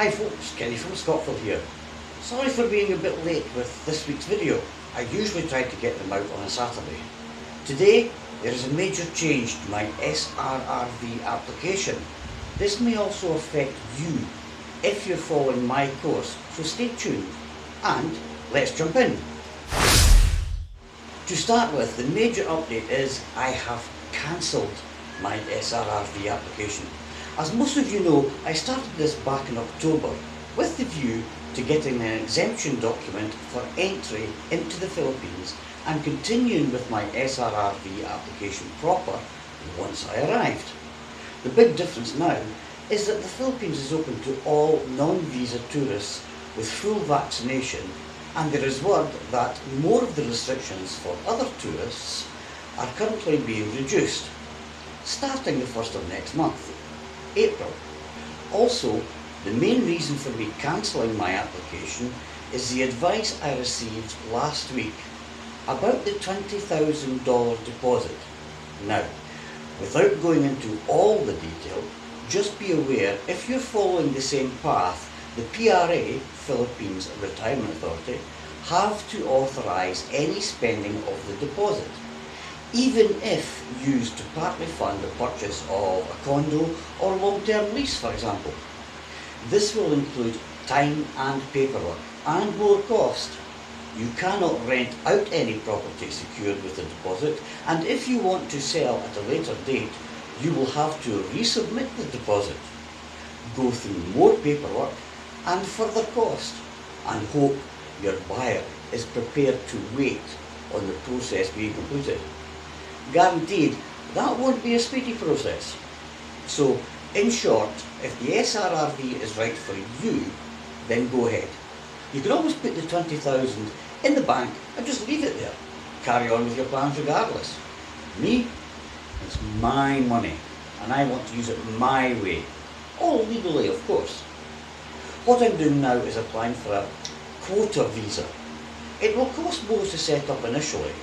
Hi folks, Kenny from Scotphil here. Sorry for being a bit late with this week's video. I usually try to get them out on a Saturday. Today there is a major change to my SRRV application. This may also affect you if you're following my course, so stay tuned and let's jump in. To start with, the major update is I have cancelled my SRRV application. As most of you know, I started this back in October with the view to getting an exemption document for entry into the Philippines and continuing with my SRRV application proper once I arrived. The big difference now is that the Philippines is open to all non-visa tourists with full vaccination, and there is word that more of the restrictions for other tourists are currently being reduced, starting the 1st of next month, April. Also, the main reason for me cancelling my application is the advice I received last week about the $20,000 deposit. Now, without going into all the detail, just be aware if you're following the same path, the PRA, Philippines Retirement Authority, have to authorise any spending of the deposit, even if used to partly fund the purchase of a condo or long-term lease, for example. This will include time and paperwork and more cost. You cannot rent out any property secured with a deposit, and if you want to sell at a later date, you will have to resubmit the deposit, go through more paperwork and further cost, and hope your buyer is prepared to wait on the process being completed. Guaranteed, that won't be a speedy process. So, in short, if the SRRV is right for you, then go ahead. You can always put the $20,000 in the bank and just leave it there. Carry on with your plans regardless. Me, it's my money, and I want to use it my way. All legally, of course. What I'm doing now is applying for a quota visa. It will cost more to set up initially,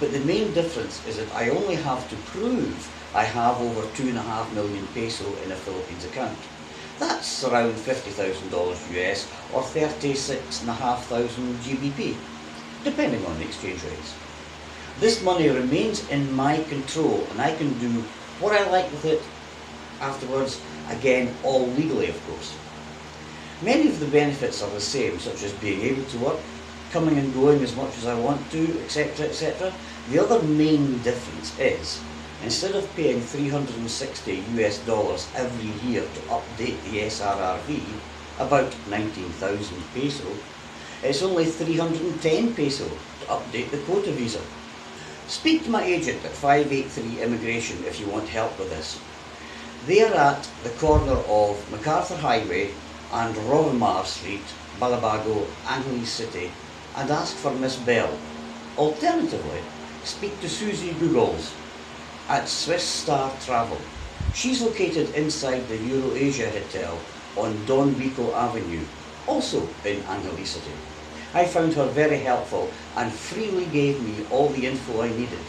but the main difference is that I only have to prove I have over 2.5 million peso in a Philippines account. That's around $50,000 US or 36,500 GBP, depending on the exchange rates. This money remains in my control and I can do what I like with it afterwards, again all legally of course. Many of the benefits are the same, such as being able to work, coming and going as much as I want to, etc, etc. The other main difference is, instead of paying $360 US every year to update the SRRV, about 19,000 peso, it's only 310 peso to update the quota visa. Speak to my agent at 583 Immigration if you want help with this. They are at the corner of MacArthur Highway and Rovamar Street, Balabago, Angeles City, and ask for Miss Bell. Alternatively, speak to Susie Googles at Swiss Star Travel. She's located inside the Euro-Asia Hotel on Don Rico Avenue, also in Angeles City. I found her very helpful and freely gave me all the info I needed.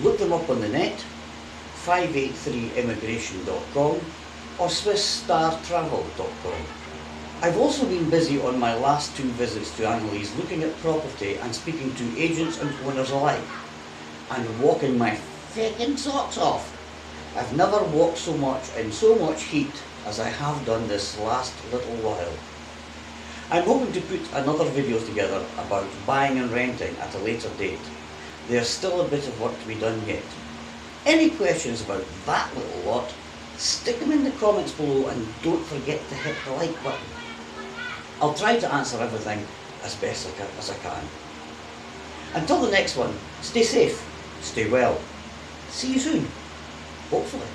Look them up on the net, 583immigration.com or SwissStarTravel.com. I've also been busy on my last 2 visits to Angeles looking at property and speaking to agents and owners alike, and walking my feckin' socks off. I've never walked so much in so much heat as I have done this last little while. I'm hoping to put another video together about buying and renting at a later date. There's still a bit of work to be done yet. Any questions about that little lot, stick them in the comments below and don't forget to hit the like button. I'll try to answer everything as best as I can. Until the next one, stay safe, stay well. See you soon, hopefully.